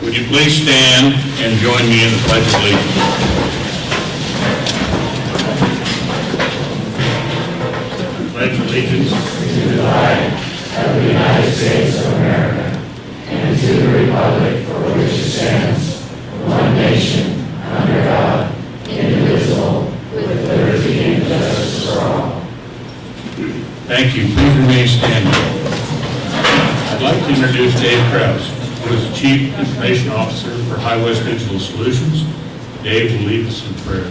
Would you please stand and join me in the Pledge of Allegiance? Pledge allegiance to the flag of the United States of America and to the republic for which it stands, one nation, under God, indivisible, with liberty and justice for all. Thank you. Please remain standing. I'd like to introduce Dave Krause, who is the Chief Information Officer for High West Digital Solutions. Dave will lead us in prayer.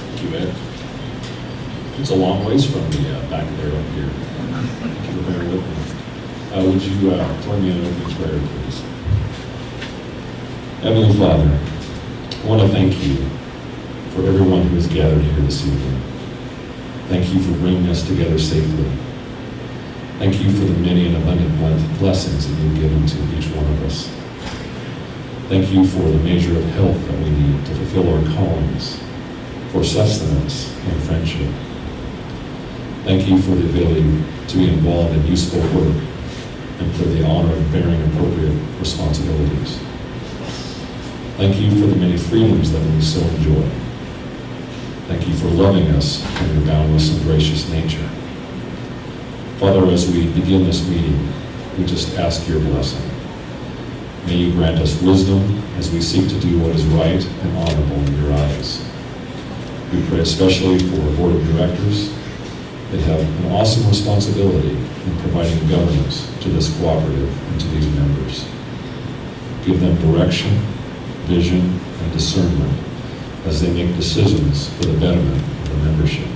Thank you, Ed. It's a long ways from the back there up here. Thank you for bearing with me. Would you join me in an opening prayer, please? Heavenly Father, I want to thank you for everyone who has gathered here this evening. Thank you for bringing us together safely. Thank you for the many and abundant blessings that you've given to each one of us. Thank you for the measure of health that we need to fulfill our callings, for sustenance and friendship. Thank you for the ability to be involved in useful work and for the honor of bearing appropriate responsibilities. Thank you for the many freedoms that we so enjoy. Thank you for loving us in your boundless and gracious nature. Father, as we begin this meeting, we just ask your blessing. May you grant us wisdom as we seek to do what is right and honorable in your eyes. We pray especially for our board of directors. They have an awesome responsibility in providing governance to this cooperative and to these members. Give them direction, vision, and discernment as they make decisions for the betterment of the membership.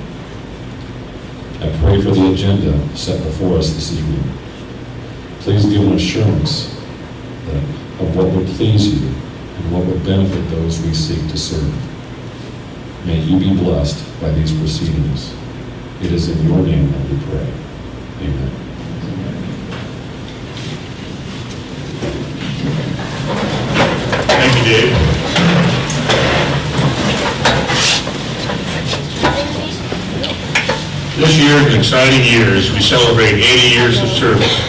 I pray for the agenda set before us this evening. Please give an assurance of what would please you and what would benefit those we seek to serve. May you be blessed by these proceedings. It is in your name that we pray. Amen. Thank you, Dave. This year is an exciting year as we celebrate 80 years of service.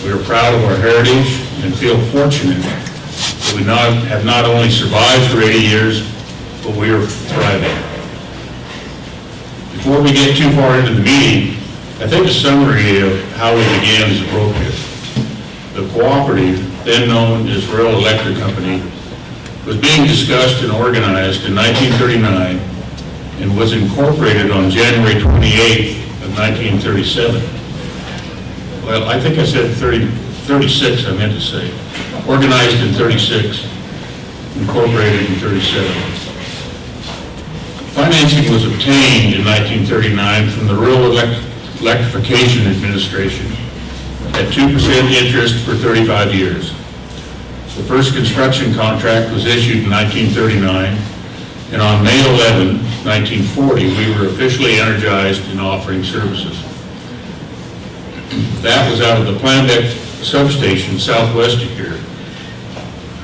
We are proud of our heritage and feel fortunate that we have not only survived for 80 years, but we are thriving. Before we get too far into the meeting, I think a summary of how we began is appropriate. The cooperative, then known as Rural Electric Company, was being discussed and organized in 1939 and was incorporated on January 28th of 1937. Well, I think I said 36, I meant to say. Organized in 36, incorporated in 37. Financing was obtained in 1939 from the Rural Electrification Administration at 2% interest for 35 years. The first construction contract was issued in 1939, and on May 11, 1940, we were officially energized in offering services. That was out of the Plandeck substation southwest of here,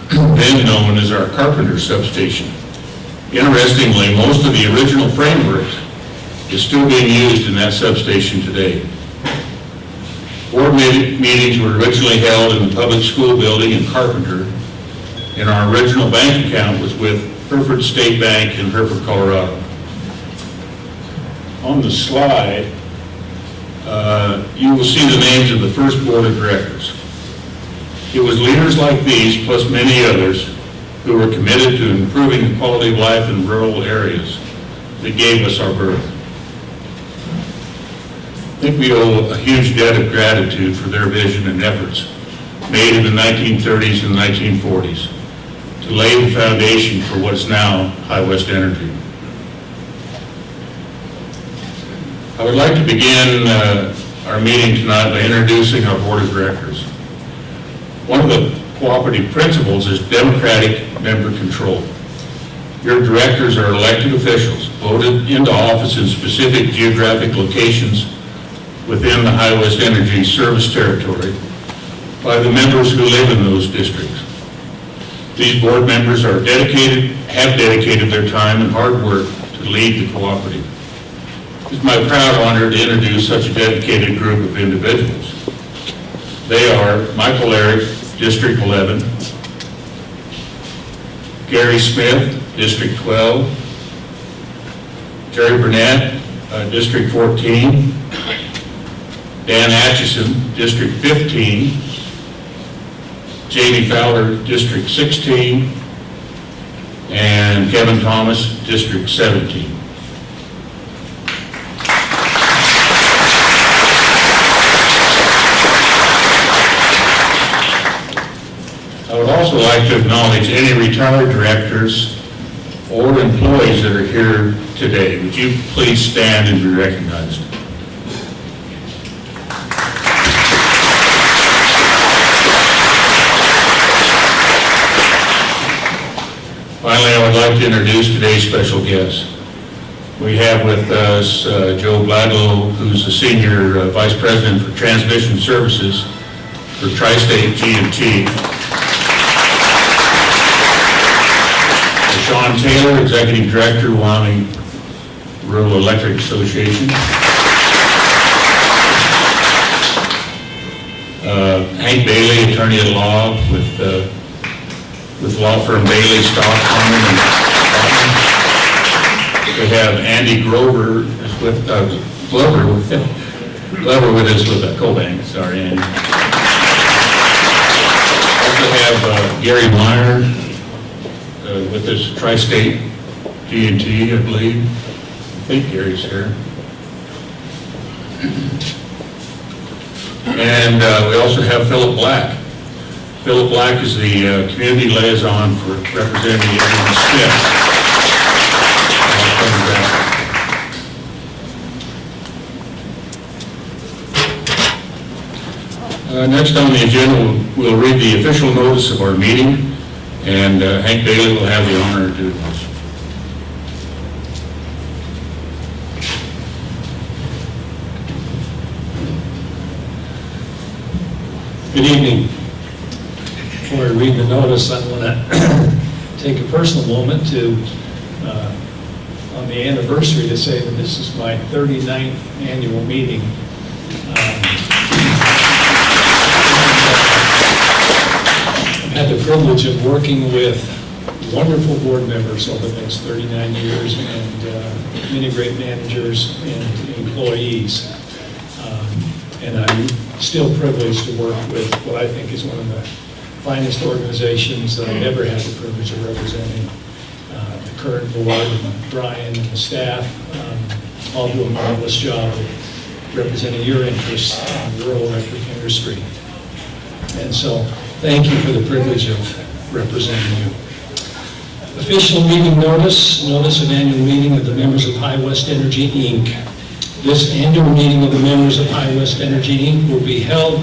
then known as our Carpenter substation. Interestingly, most of the original framework is still being used in that substation today. Board meetings were originally held in the public school building in Carpenter, and our original bank account was with Hereford State Bank in Hereford, Colorado. On the slide, you will see the names of the first board of directors. It was leaders like these, plus many others, who were committed to improving the quality of life in rural areas that gave us our birth. I think we owe a huge debt of gratitude for their vision and efforts made in the 1930s and 1940s to lay the foundation for what's now High West Energy. I would like to begin our meeting tonight by introducing our board of directors. One of the cooperative principles is democratic member control. Your directors are elected officials voted into office in specific geographic locations within the High West Energy service territory by the members who live in those districts. These board members have dedicated their time and hard work to lead the cooperative. It's my proud honor to introduce such a dedicated group of individuals. They are Michael Eric, District 11, Gary Smith, District 12, Jerry Burnett, District 14, Dan Atchison, District 15, Jamie Fowler, District 16, and Kevin Thomas, District 17. I would also like to acknowledge any retired directors or employees that are here today. Would you please stand and be recognized? Finally, I would like to introduce today's special guest. We have with us Joe Bladlow, who's the Senior Vice President for Transmission Services for Tri-State G&T. Sean Taylor, Executive Director, Wyoming Rural Electric Association. Hank Bailey, Attorney at Law with law firm Bailey, Stock, Harmon, and Stockman. We have Andy Glover is with Glover with us with Cobank. Sorry, Andy. Also have Gary Meyer with us, Tri-State G&T, I believe. I think Gary's here. And we also have Philip Black. Philip Black is the community liaison for representing Everett Smith. Next on the agenda, we'll read the official notice of our meeting, and Hank Bailey will have the honor to do this. Good evening. Before I read the notice, I want to take a personal moment to, on the anniversary, to say that this is my 39th annual meeting. I've had the privilege of working with wonderful board members over the next 39 years and many great managers and employees. And I'm still privileged to work with what I think is one of the finest organizations that I've ever had the privilege of representing. The current board, and Brian and the staff, all do a marvelous job of representing your interests in the rural electric industry. And so, thank you for the privilege of representing you. Official meeting notice of annual meeting of the members of High West Energy, Inc. This annual meeting of the members of High West Energy, Inc. will be held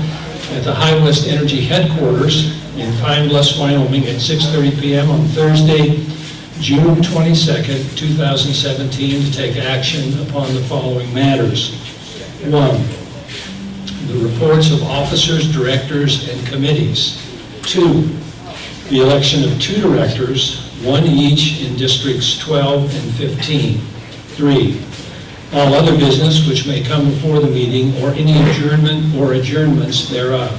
at the High West Energy headquarters in Pine Bluff, Wyoming at 6:30 p.m. on Thursday, June 22nd, 2017, to take action upon the following matters. 1, the reports of officers, directors, and committees. 2, the election of 2 directors, 1 each in Districts 12 and 15. 3, all other business which may come before the meeting or any adjournment or adjournments thereof.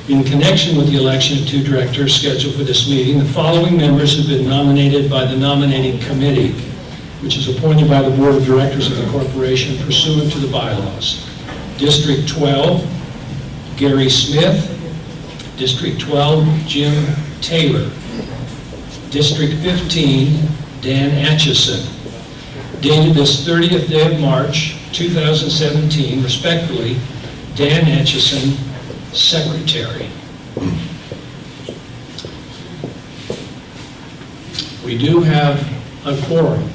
In connection with the election of 2 directors scheduled for this meeting, the following members have been nominated by the nominating committee, which is appointed by the Board of Directors of the corporation pursuant to the bylaws. District 12, Gary Smith. District 12, Jim Taylor. District 15, Dan Atchison. Dated this 30th day of March, 2017, respectfully, Dan Atchison, Secretary. We do have a quorum,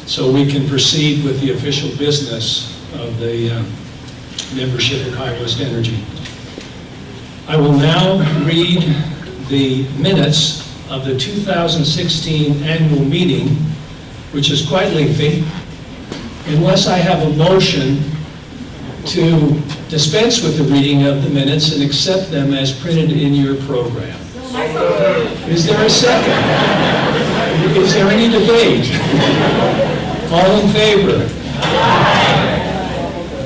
so we can proceed with the official business of the membership of High West Energy. I will now read the minutes of the 2016 annual meeting, which is quite lengthy, unless I have a motion to dispense with the reading of the minutes and accept them as printed in your program. Is there a second? Is there any debate? All in favor?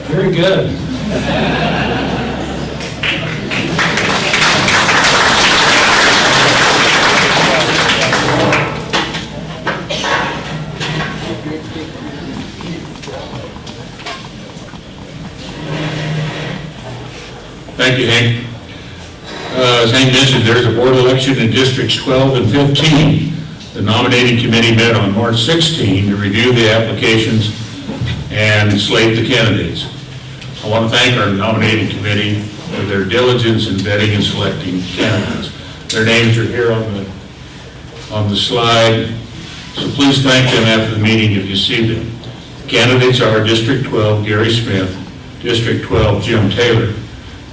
Very good. Thank you, Hank. As Hank mentioned, there's a board election in Districts 12 and 15. The nominating committee met on March 16 to review the applications and slate the candidates. I want to thank our nominating committee for their diligence in vetting and selecting candidates. Their names are here on the slide, so please thank them after the meeting if you see them. The candidates are District 12, Gary Smith, District 12, Jim Taylor,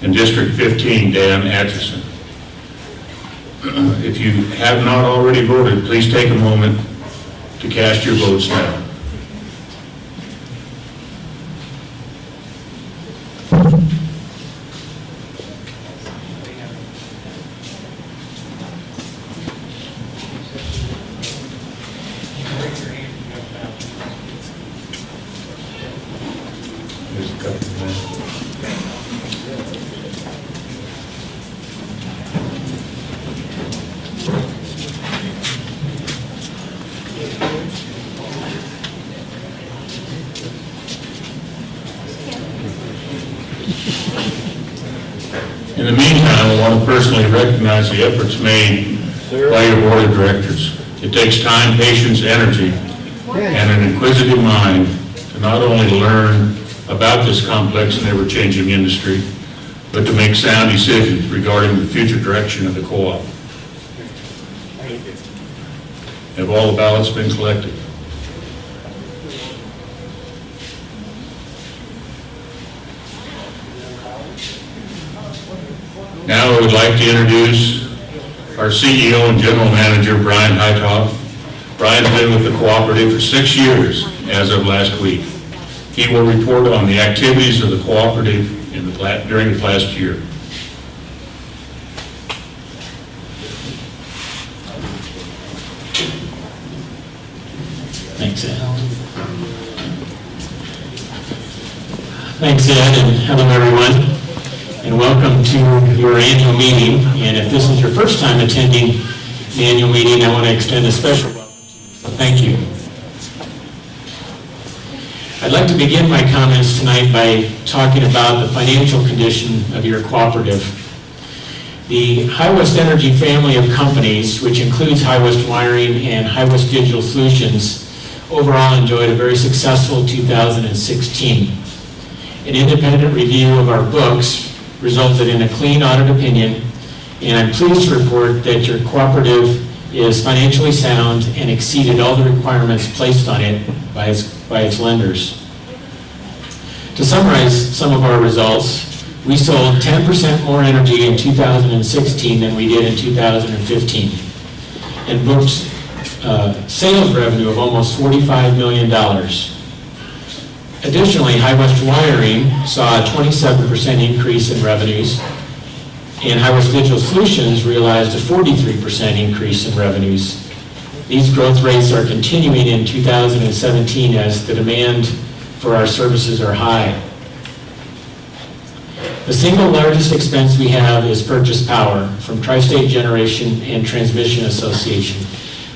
and District 15, Dan Atchison. If you have not already voted, please take a moment to cast your votes now. There's a couple more. In the meantime, I want to personally recognize the efforts made by your board of directors. It takes time, patience, energy, and an inquisitive mind to not only learn about this complex and ever-changing industry, but to make sound decisions regarding the future direction of the co-op. Have all the ballots been collected? Now I would like to introduce our CEO and General Manager, Brian Heithoff. Brian's been with the cooperative for 6 years as of last week. He will report on the activities of the cooperative during the past year. Thanks, Ed. Thanks, Ed, and hello, everyone, and welcome to your annual meeting. And if this is your first time attending the annual meeting, I want to extend a special welcome to you. So thank you. I'd like to begin my comments tonight by talking about the financial condition of your cooperative. The High West Energy family of companies, which includes High West Wiring and High West Digital Solutions, overall enjoyed a very successful 2016. An independent review of our books resulted in a clean audit opinion, and I'm pleased to report that your cooperative is financially sound and exceeded all the requirements placed on it by its lenders. To summarize some of our results, we sold 10% more energy in 2016 than we did in 2015, and booked sales revenue of almost $45 million. Additionally, High West Wiring saw a 27% increase in revenues, and High West Digital Solutions realized a 43% increase in revenues. These growth rates are continuing in 2017 as the demand for our services are high. The single largest expense we have is purchase power from Tri-State Generation and Transmission Association.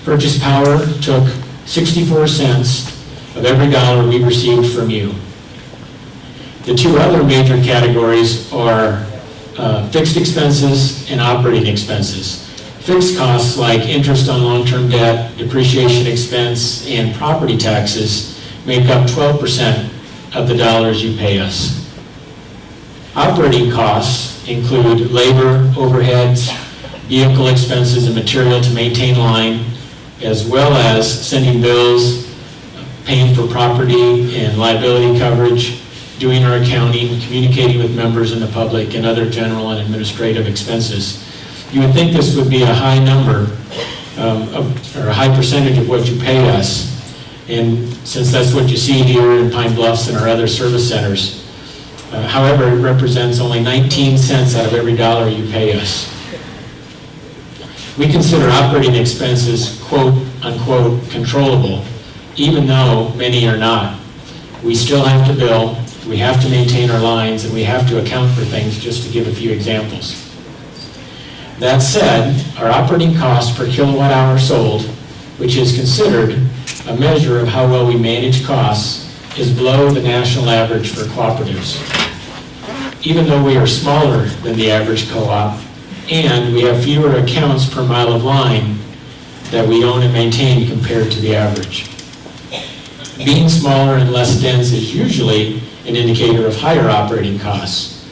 Purchase power took 64 cents of every dollar we received from you. The two other major categories are fixed expenses and operating expenses. Fixed costs like interest on long-term debt, depreciation expense, and property taxes make up 12% of the dollars you pay us. Operating costs include labor, overheads, vehicle expenses, and material to maintain line, as well as sending bills, paying for property and liability coverage, doing our accounting, communicating with members and the public, and other general and administrative expenses. You would think this would be a high number, or a high percentage of what you pay us, and since that's what you see here in Pine Bluffs and our other service centers. However, it represents only 19 cents out of every dollar you pay us. We consider operating expenses, quote unquote, controllable, even though many are not. We still have to bill, we have to maintain our lines, and we have to account for things, just to give a few examples. That said, our operating cost per kilowatt hour sold, which is considered a measure of how well we manage costs, is below the national average for cooperatives. Even though we are smaller than the average co-op, and we have fewer accounts per mile of line that we own and maintain compared to the average. Being smaller and less dense is usually an indicator of higher operating costs.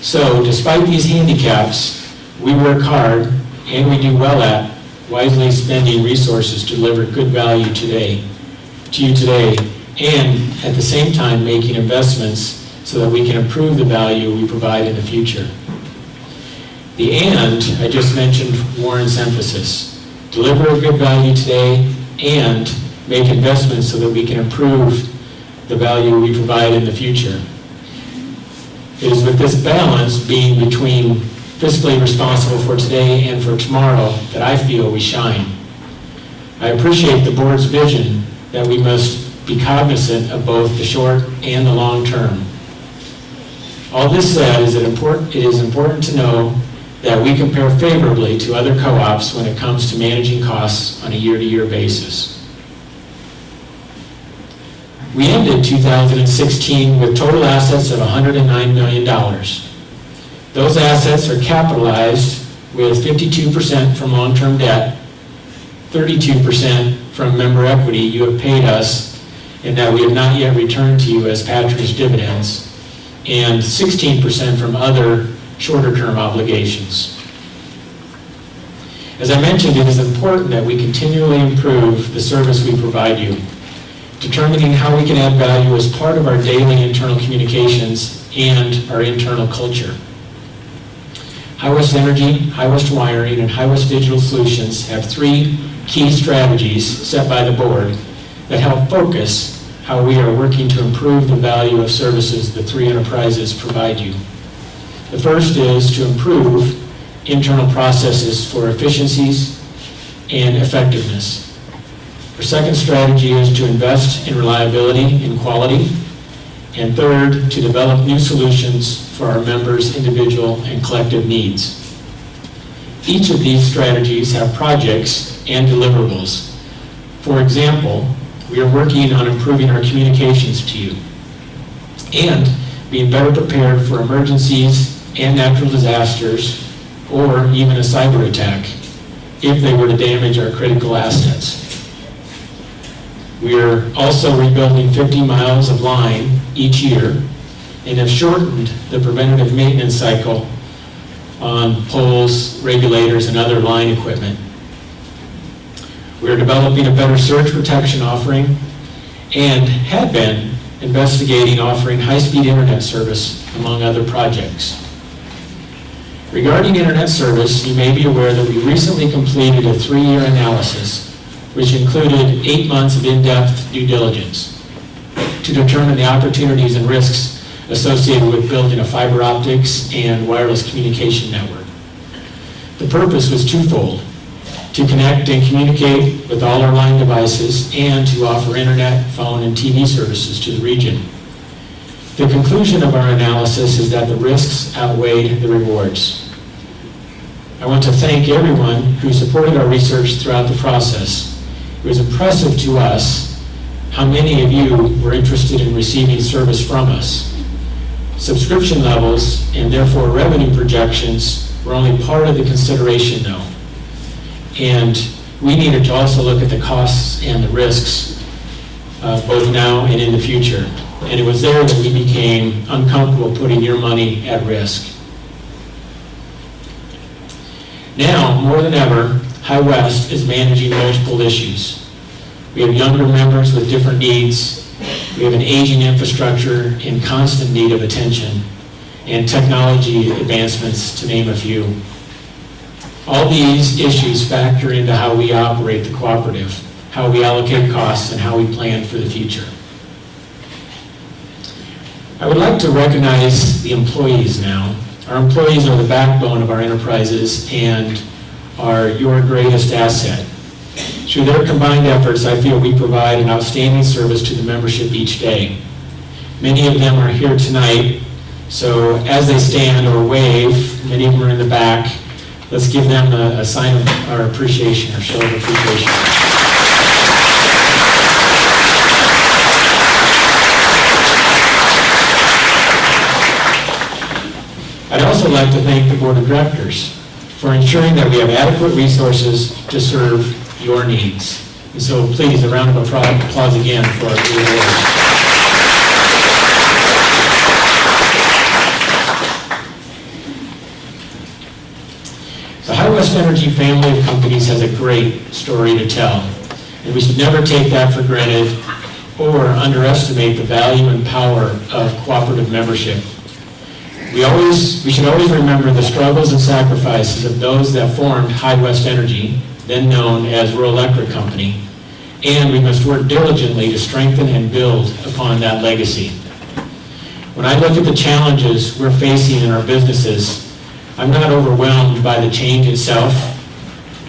So despite these handicaps, we work hard and we do well at wisely spending resources to deliver good value to you today, and at the same time making investments so that we can improve the value we provide in the future. The "and" I just mentioned warrants emphasis. Deliver a good value today and make investments so that we can improve the value we provide in the future. It is with this balance, being between fiscally responsible for today and for tomorrow, that I feel we shine. I appreciate the board's vision that we must be cognizant of both the short and the long term. All this said, it is important to know that we compare favorably to other co-ops when it comes to managing costs on a year-to-year basis. We ended 2016 with total assets of $109 million. Those assets are capitalized with 52% from long-term debt, 32% from member equity you have paid us and that we have not yet returned to you as patronage dividends, and 16% from other shorter-term obligations. As I mentioned, it is important that we continually improve the service we provide you. Determining how we can add value is part of our daily internal communications and our internal culture. High West Energy, High West Wiring, and High West Digital Solutions have 3 key strategies set by the board that help focus how we are working to improve the value of services the 3 enterprises provide you. The first is to improve internal processes for efficiencies and effectiveness. Our second strategy is to invest in reliability and quality. And third, to develop new solutions for our members' individual and collective needs. Each of these strategies have projects and deliverables. For example, we are working on improving our communications to you and being better prepared for emergencies and natural disasters, or even a cyber attack, if they were to damage our critical assets. We are also rebuilding 50 miles of line each year and have shortened the preventative maintenance cycle on poles, regulators, and other line equipment. We are developing a better surge protection offering and have been investigating offering high-speed internet service, among other projects. Regarding internet service, you may be aware that we recently completed a 3-year analysis which included 8 months of in-depth due diligence to determine the opportunities and risks associated with building a fiber optics and wireless communication network. The purpose was twofold: to connect and communicate with all our line devices and to offer internet, phone, and TV services to the region. The conclusion of our analysis is that the risks outweighed the rewards. I want to thank everyone who supported our research throughout the process. It was impressive to us how many of you were interested in receiving service from us. Subscription levels, and therefore revenue projections, were only part of the consideration though. And we needed to also look at the costs and the risks, both now and in the future. And it was there that we became uncomfortable putting your money at risk. Now, more than ever, High West is managing multiple issues. We have younger members with different needs. We have an aging infrastructure in constant need of attention, and technology advancements, to name a few. All these issues factor into how we operate the cooperative, how we allocate costs, and how we plan for the future. I would like to recognize the employees now. Our employees are the backbone of our enterprises and are your greatest asset. Through their combined efforts, I feel we provide an outstanding service to the membership each day. Many of them are here tonight, so as they stand or wave, many of them are in the back, let's give them a sign of our appreciation, or show of appreciation. I'd also like to thank the Board of Directors for ensuring that we have adequate resources to serve your needs. And so please, a round of applause again for our board. The High West Energy family of companies has a great story to tell, and we should never take that for granted or underestimate the value and power of cooperative membership. We should always remember the struggles and sacrifices of those that formed High West Energy, then known as Rural Electric Company, and we must work diligently to strengthen and build upon that legacy. When I look at the challenges we're facing in our businesses, I'm not overwhelmed by the change itself.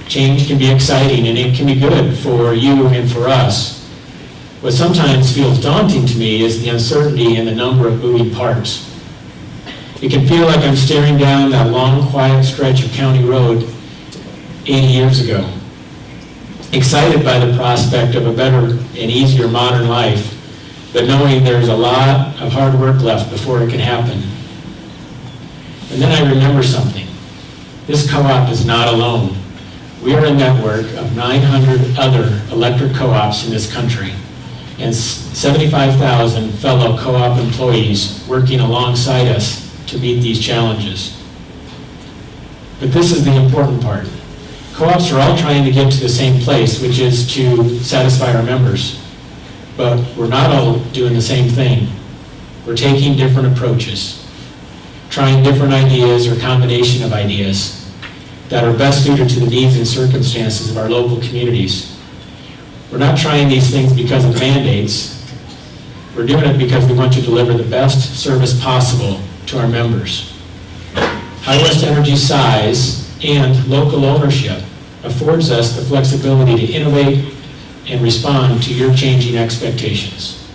Change can be exciting and it can be good for you and for us. What sometimes feels daunting to me is the uncertainty and the number of moving parts. It can feel like I'm staring down that long, quiet stretch of county road 80 years ago, excited by the prospect of a better and easier modern life, but knowing there's a lot of hard work left before it can happen. And then I remember something. This co-op is not alone. We are a network of 900 other electric co-ops in this country, and 75,000 fellow co-op employees working alongside us to meet these challenges. But this is the important part. Co-ops are all trying to get to the same place, which is to satisfy our members. But we're not all doing the same thing. We're taking different approaches, trying different ideas or combination of ideas that are best suited to the needs and circumstances of our local communities. We're not trying these things because of mandates. We're doing it because we want to deliver the best service possible to our members. High West Energy's size and local ownership affords us the flexibility to innovate and respond to your changing expectations.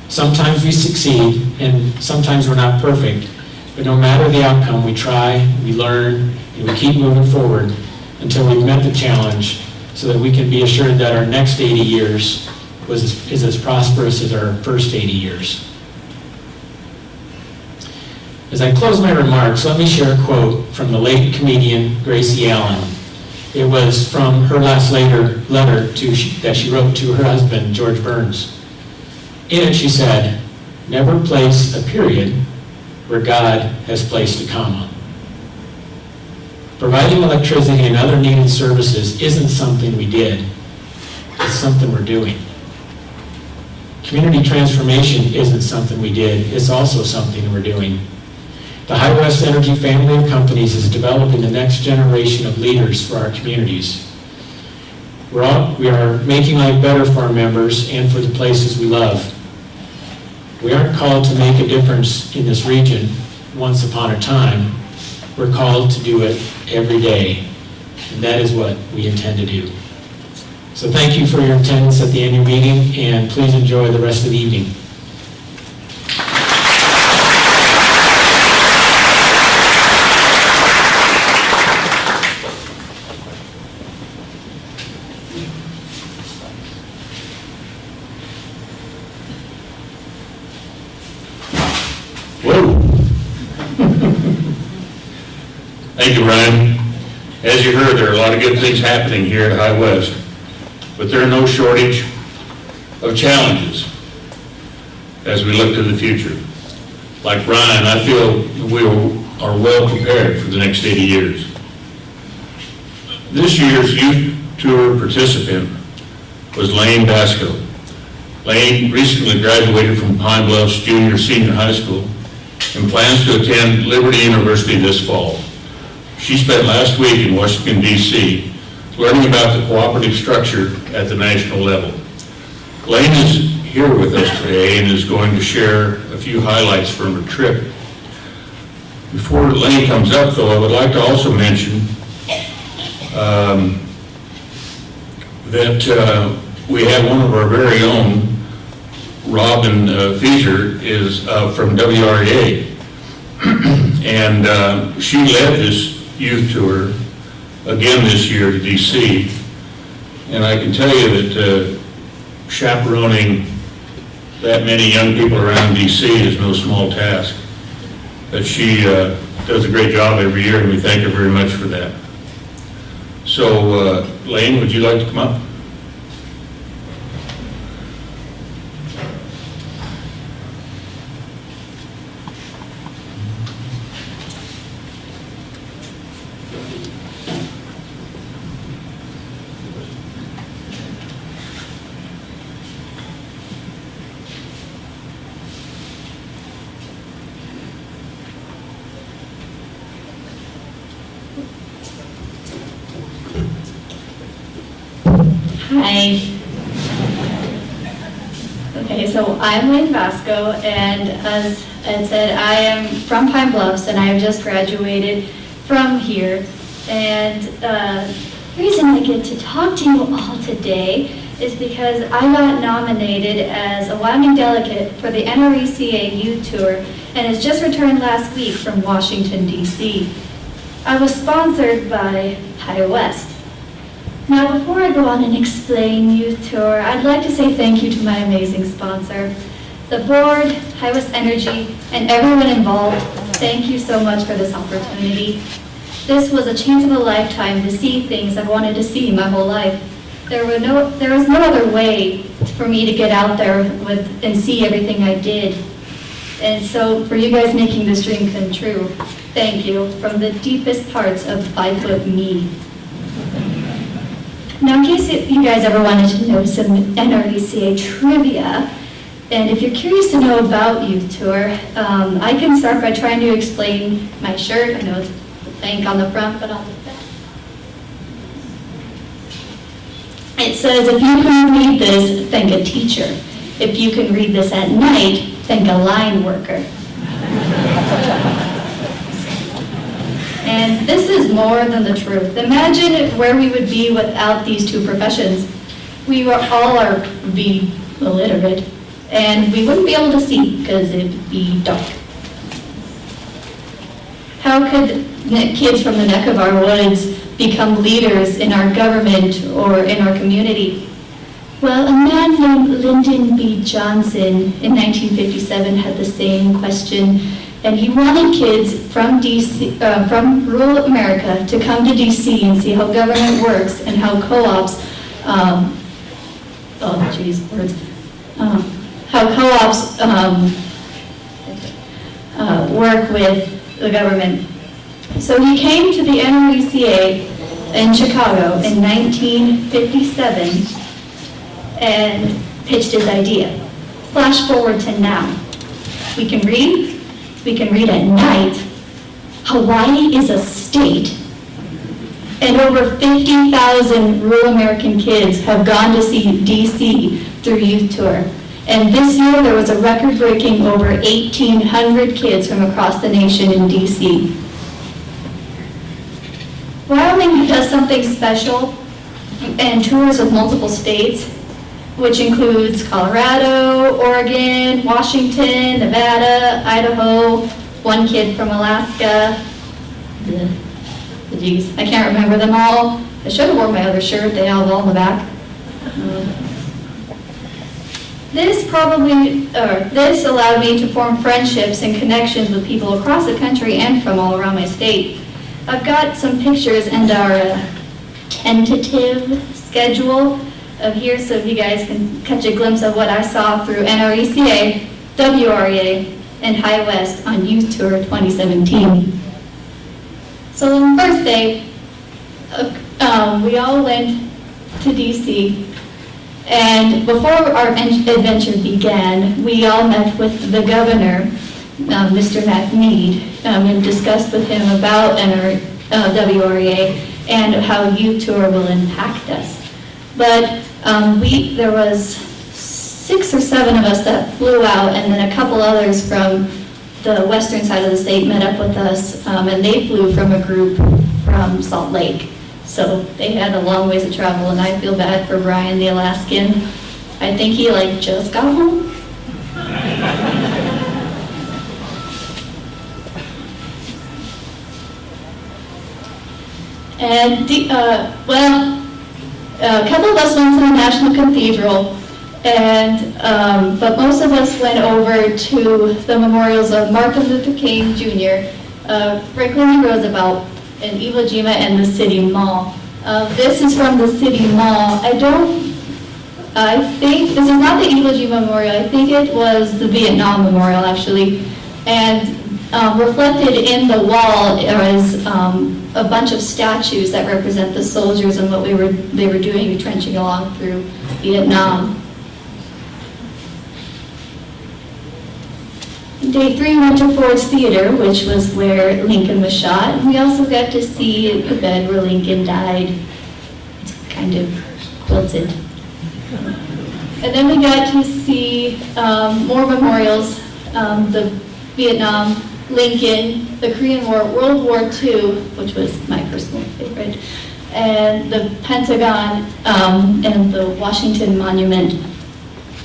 Sometimes we succeed and sometimes we're not perfect, but no matter the outcome, we try, we learn, and we keep moving forward until we've met the challenge so that we can be assured that our next 80 years is as prosperous as our first 80 years. As I close my remarks, let me share a quote from the late comedian Gracie Allen. It was from her last letter that she wrote to her husband, George Burns. In it, she said, "Never place a period where God has placed a comma." Providing electricity and other needed services isn't something we did. It's something we're doing. Community transformation isn't something we did. It's also something we're doing. The High West Energy family of companies is developing the next generation of leaders for our communities. We are making life better for our members and for the places we love. We aren't called to make a difference in this region once upon a time. We're called to do it every day, and that is what we intend to do. So thank you for your attendance at the annual meeting, and please enjoy the rest of the evening. Whoa. Thank you, Ryan. As you heard, there are a lot of good things happening here at High West, but there are no shortage of challenges as we look to the future. Like Ryan, I feel we are well prepared for the next 80 years. This year's youth tour participant was Lane Basco. Lane recently graduated from Pine Bluff's senior high school and plans to attend Liberty University this fall. She spent last week in Washington, D.C., learning about the cooperative structure at the national level. Lane is here with us today and is going to share a few highlights from her trip. Before Lane comes up, though, I would like to also mention that we have one of our very own Robin Feaser is from WREA. And she led this youth tour again this year to DC. And I can tell you that chaperoning that many young people around DC is no small task. But she does a great job every year, and we thank her very much for that. So, Lane, would you like to come up? Hi. Okay, so I'm Lynn Vasco, and as Ed said, I am from Pine Bluffs, and I have just graduated from here. And the reason I get to talk to you all today is because I got nominated as a Wyoming delegate for the NRECA Youth Tour, and has just returned last week from Washington, D.C. I was sponsored by High West. Now, before I go on and explain Youth Tour, I'd like to say thank you to my amazing sponsor, the board, High West Energy, and everyone involved. Thank you so much for this opportunity. This was a chance of a lifetime to see things I've wanted to see my whole life. There was no other way for me to get out there and see everything I did. And so, for you guys making this dream come true, thank you from the deepest parts of 5 foot me. Now, in case you guys ever wanted to know some NRECA trivia, and if you're curious to know about Youth Tour, I can start by trying to explain my shirt. I know it's blank on the front, but on the back. It says, if you can read this, thank a teacher. If you can read this at night, thank a line worker. And this is more than the truth. Imagine where we would be without these two professions. We were all be illiterate, and we wouldn't be able to see because it'd be dark. How could kids from the neck of our woods become leaders in our government or in our community? Well, a man named Lyndon B. Johnson in 1957 had the same question. And he wanted kids from DC, from rural America to come to DC and see how government works and how co-ops, how co-ops work with the government. So he came to the NRECA in Chicago in 1957 and pitched his idea. Flash forward to now. We can read at night. Hawaii is a state, and over 50,000 rural American kids have gone to see DC through Youth Tour. And this year there was a record-breaking over 1,800 kids from across the nation in DC. Wyoming does something special and tours with multiple states, which includes Colorado, Oregon, Washington, Nevada, Idaho, one kid from Alaska. Geez, I can't remember them all. I should have worn my other shirt, they have all in the back. This allowed me to form friendships and connections with people across the country and from all around my state. I've got some pictures and our tentative schedule of here, so if you guys can catch a glimpse of what I saw through NRECA, WREA, and High West on Youth Tour 2017. So on the first day, we all went to DC, and before our adventure began, we all met with the governor, Mr. McNeed, and discussed with him about WREA and how Youth Tour will impact us. But there was 6 or 7 of us that flew out, and then a couple others from the western side of the state met up with us, and they flew from a group from Salt Lake. So they had a long ways to travel, and I feel bad for Brian, the Alaskan. I think he just got home. And, a couple of us went to the National Cathedral, and, but most of us went over to the memorials of Martin Luther King Jr., Franklin D. Roosevelt, and Iwo Jima, and the City Mall. This is from the City Mall. I think, this is not the Iwo Jima Memorial, I think it was the Vietnam Memorial, actually. And reflected in the wall is a bunch of statues that represent the soldiers and what they were doing, trenching along through Vietnam. Day 3 went to Ford's Theater, which was where Lincoln was shot. And we also got to see the bed where Lincoln died. It's kind of quilted. And then we got to see more memorials, the Vietnam, Lincoln, the Korean War, World War II, which was my personal favorite, and the Pentagon, and the Washington Monument.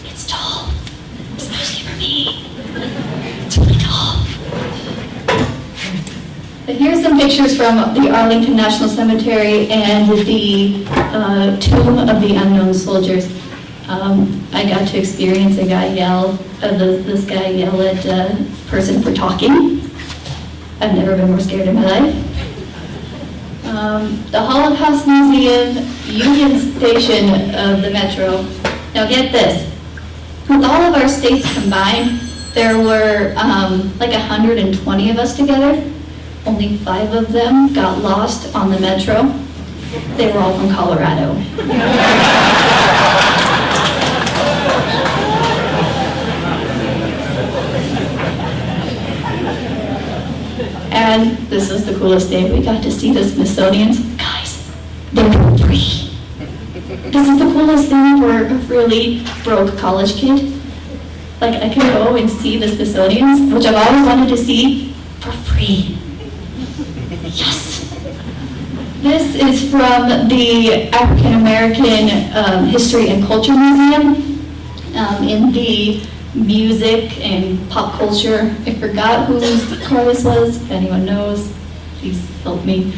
It's tall, especially for me. It's really tall. And here's some pictures from the Arlington National Cemetery and the Tomb of the Unknown Soldiers. I got to experience a guy this guy yell at a person for talking. I've never been more scared in my life. The Holocaust Museum, Union Station of the Metro. Now get this, with all of our states combined, there were like 120 of us together. Only 5 of them got lost on the Metro. They were all from Colorado. And this was the coolest day. We got to see the Smithsonian's. Guys, they're free. This is the coolest thing for a really broke college kid. Like, I can go and see the Smithsonian's, which I've always wanted to see, for free. Yes. This is from the African American History and Culture Museum in the music and pop culture. I forgot whose car this was. If anyone knows, please help me.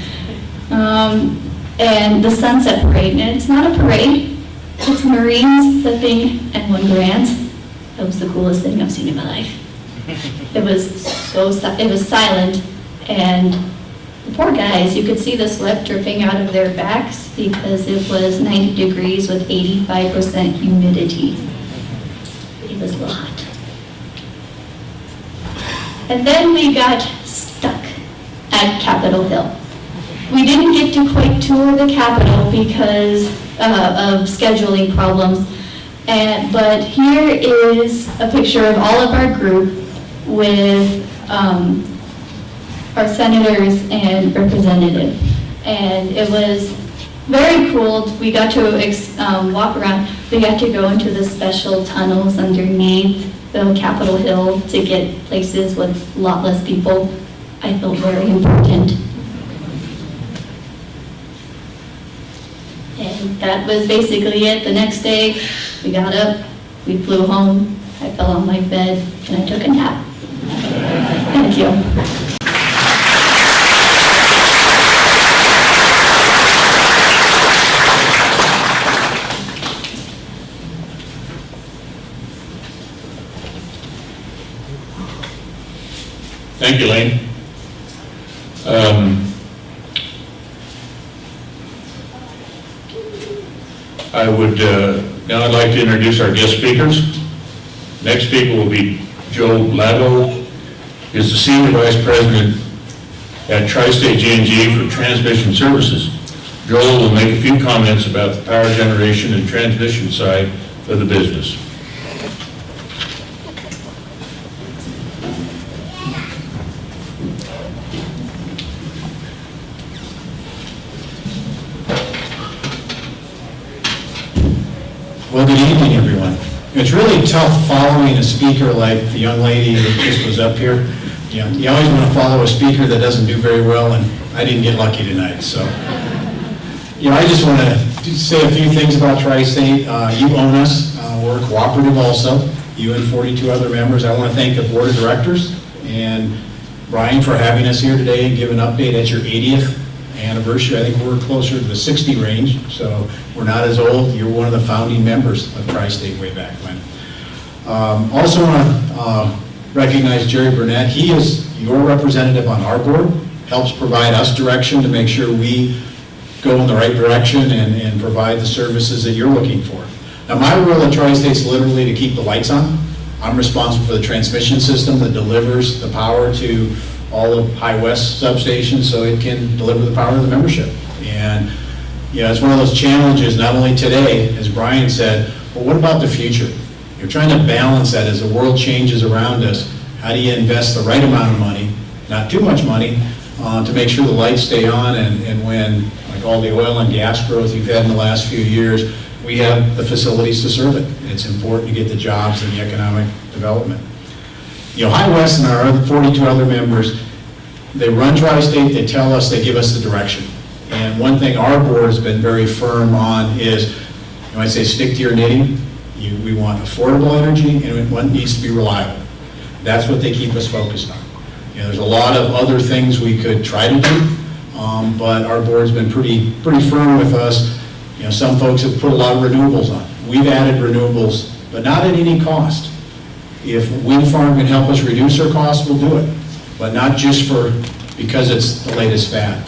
And the Sunset Parade. And it's not a parade. It's Marines flipping and 1 grand. That was the coolest thing I've seen in my life. It was silent, and the poor guys, you could see the sweat dripping out of their backs because it was 90 degrees with 85% humidity. It was a little hot. And then we got stuck at Capitol Hill. We didn't get to quite tour the Capitol because of scheduling problems. But here is a picture of all of our group with our senators and representatives. And it was very cool. We got to walk around. We got to go into the special tunnels underneath the Capitol Hill to get places with a lot less people. I felt very important. And that was basically it. The next day, we got up, we flew home, I fell on my bed, and I took a nap. Thank you. Thank you, Lane. Now I'd like to introduce our guest speakers. Next speaker will be Joe Lado. He's the Senior Vice President at Tri-State G&G for Transmission Services. Joel will make a few comments about the power generation and transmission side of the business. Well, good evening, everyone. It's really tough following a speaker like the young lady that just was up here. You know, you always want to follow a speaker that doesn't do very well, and I didn't get lucky tonight. So, you know, I just want to say a few things about Tri-State. You own us. We're a cooperative also. You and 42 other members. I want to thank the board of directors and Brian for having us here today and give an update at your 80th anniversary. I think we're closer to the 60 range, so we're not as old. You're one of the founding members of Tri-State way back when. Also want to recognize Jerry Burnett. He is your representative on our board, helps provide us direction to make sure we go in the right direction and provide the services that you're looking for. Now, my role at Tri-State is literally to keep the lights on. I'm responsible for the transmission system that delivers the power to all of High West substations so it can deliver the power to the membership. And, you know, it's one of those challenges, not only today, as Brian said, but what about the future? You're trying to balance that as the world changes around us. How do you invest the right amount of money, not too much money, to make sure the lights stay on, and when, like all the oil and gas growth you've had in the last few years, we have the facilities to serve it. It's important to get the jobs and the economic development. You know, High West and our other 42 other members, they run Tri-State, they tell us, they give us the direction. And one thing our board has been very firm on is, you might say, stick to your knitting. We want affordable energy, and it needs to be reliable. That's what they keep us focused on. You know, there's a lot of other things we could try to do, but our board's been pretty firm with us. You know, some folks have put a lot of renewables on. We've added renewables, but not at any cost. If wind farm can help us reduce our costs, we'll do it, but not just because it's the latest fad.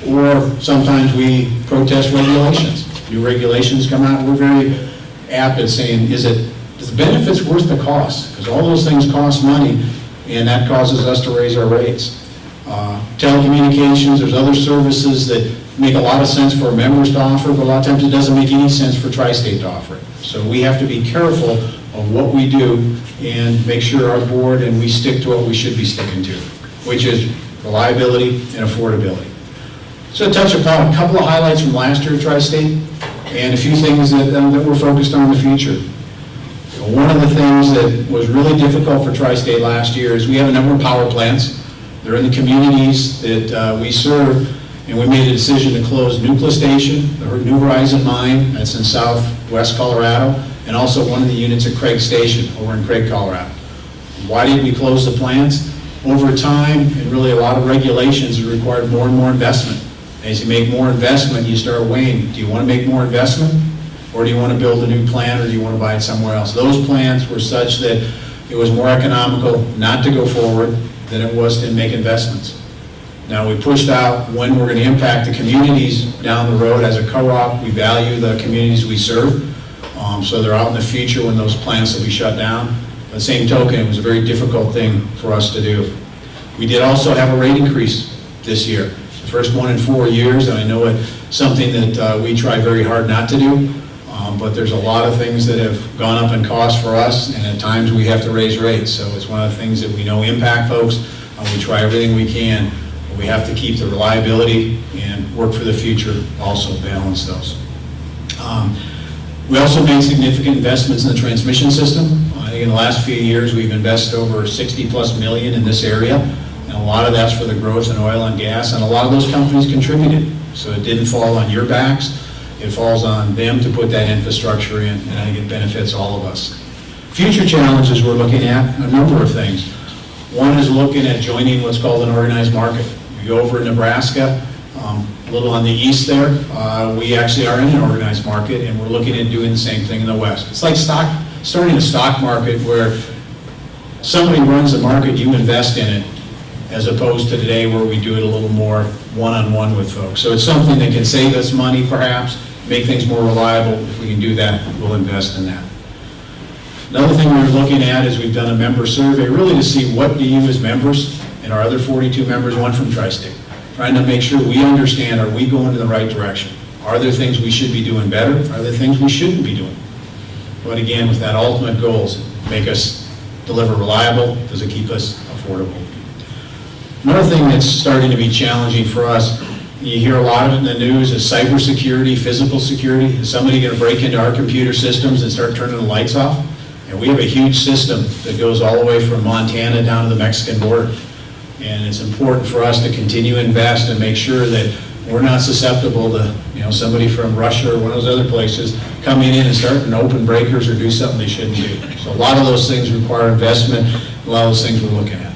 Or sometimes we protest regulations. New regulations come out, and we're very apt at saying, is the benefits worth the cost? Because all those things cost money, and that causes us to raise our rates. Telecommunications, there's other services that make a lot of sense for our members to offer, but a lot of times it doesn't make any sense for Tri-State to offer it. So we have to be careful of what we do and make sure our board and we stick to what we should be sticking to, which is reliability and affordability. So to touch upon a couple of highlights from last year at Tri-State and a few things that we're focused on in the future. One of the things that was really difficult for Tri-State last year is we have a number of power plants. They're in the communities that we serve, and we made a decision to close Nuclear Station, the New Horizon Mine, that's in southwest Colorado, and also one of the units at Craig Station over in Craig, Colorado. Why did we close the plants? Over time, and really a lot of regulations required more and more investment. As you make more investment, you start weighing, do you want to make more investment? Or do you want to build a new plant, or do you want to buy it somewhere else? Those plants were such that it was more economical not to go forward than it was to make investments. Now, we pushed out when we're going to impact the communities down the road. As a co-op, we value the communities we serve, so they're out in the future when those plants will be shut down. By the same token, it was a very difficult thing for us to do. We did also have a rate increase this year, the first one in 4 years, and I know it's something that we try very hard not to do. But there's a lot of things that have gone up in cost for us, and at times we have to raise rates. So it's one of the things that we know impact folks. We try everything we can, but we have to keep the reliability and work for the future, also balance those. We also made significant investments in the transmission system. I think in the last few years we've invested over 60+ million in this area, and a lot of that's for the growth in oil and gas, and a lot of those companies contributed. So it didn't fall on your backs. It falls on them to put that infrastructure in, and I think it benefits all of us. Future challenges we're looking at, a number of things. One is looking at joining what's called an organized market. We go over in Nebraska, a little on the east there, we actually are in an organized market, and we're looking at doing the same thing in the west. It's like starting a stock market where somebody runs the market, you invest in it, as opposed to today where we do it a little more one-on-one with folks. So it's something that can save us money perhaps, make things more reliable. If we can do that, we'll invest in that. Another thing we're looking at is we've done a member survey really to see what do you as members and our other 42 members want from Tri-State. Trying to make sure we understand, are we going in the right direction? Are there things we should be doing better? Are there things we shouldn't be doing? But again, with that ultimate goal is make us deliver reliable, does it keep us affordable? Another thing that's starting to be challenging for us, you hear a lot of it in the news, is cybersecurity, physical security. Is somebody going to break into our computer systems and start turning the lights off? And we have a huge system that goes all the way from Montana down to the Mexican border. And it's important for us to continue to invest and make sure that we're not susceptible to, somebody from Russia or one of those other places coming in and starting to open breakers or do something they shouldn't do. So a lot of those things require investment. A lot of those things we're looking at.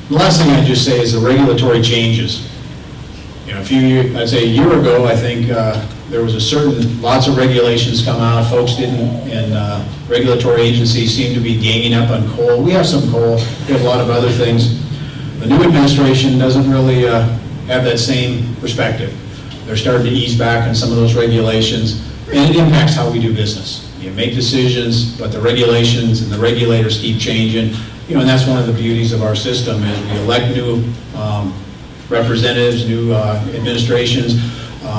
The last thing I'd just say is the regulatory changes. I'd say a year ago, I think there was lots of regulations come out, folks and regulatory agencies seem to be ganging up on coal. We have some coal, we have a lot of other things. The new administration doesn't really have that same perspective. They're starting to ease back on some of those regulations, and it impacts how we do business. You make decisions, but the regulations and the regulators keep changing, and that's one of the beauties of our system, is we elect new representatives, new administrations.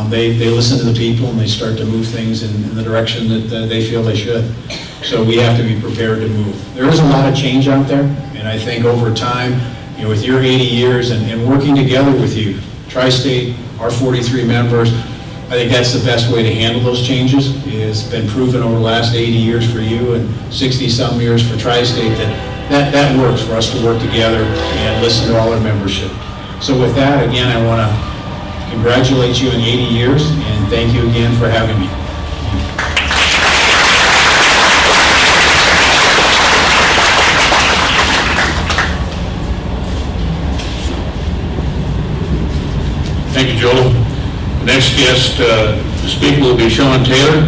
They listen to the people and they start to move things in the direction that they feel they should. So we have to be prepared to move. There is a lot of change out there, and I think over time, with your 80 years and working together with you, Tri-State, our 43 members, I think that's the best way to handle those changes. It's been proven over the last 80 years for you and 60-some years for Tri-State that works for us to work together and listen to all our membership. So with that, again, I want to congratulate you on 80 years and thank you again for having me. Thank you, Joel. The next guest to speak will be Sean Taylor.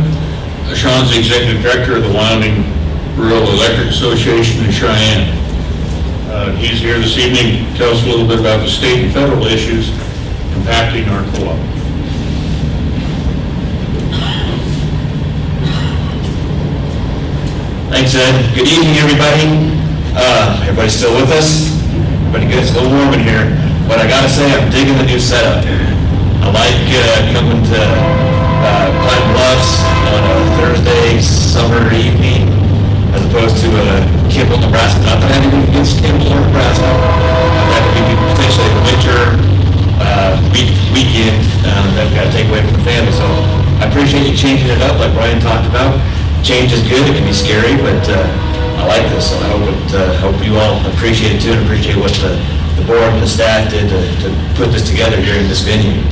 Sean's the Executive Director of the Wyoming Rural Electric Association in Cheyenne. He's here this evening to tell us a little bit about the state and federal issues impacting our co-op. Thanks, Ed. Good evening, everybody. Everybody still with us? Everybody good? It's a little warm in here, but I gotta say, I'm digging the new setup. I like coming to Pine Bluffs on a Thursday summer evening, as opposed to Kimball, Nebraska. Not that I have anything against Kimball or Nebraska. That could be potentially a winter weekend that we've got to take away from the family. So I appreciate you changing it up, like Brian talked about. Change is good. It can be scary, but I like this. So I hope you all appreciate it too, and appreciate what the board and the staff did to put this together here in this venue.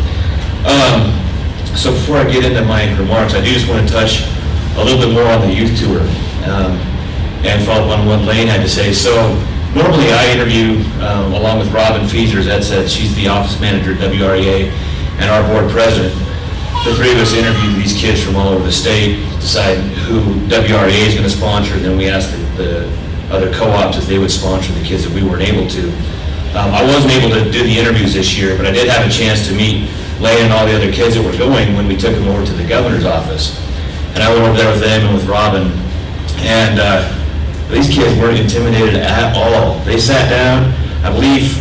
So before I get into my remarks, I do just want to touch a little bit more on the youth tour and follow on what Lane had to say. So normally I interview along with Robin Feeser, as Ed said. She's the office manager at WREA and our board president. The three of us interview these kids from all over the state, decide who WREA is going to sponsor, and then we ask the other co-ops if they would sponsor the kids that we weren't able to. I wasn't able to do the interviews this year, but I did have a chance to meet Lane and all the other kids that were going when we took them over to the governor's office. And I went over there with them and with Robin, and these kids weren't intimidated at all. They sat down. I believe,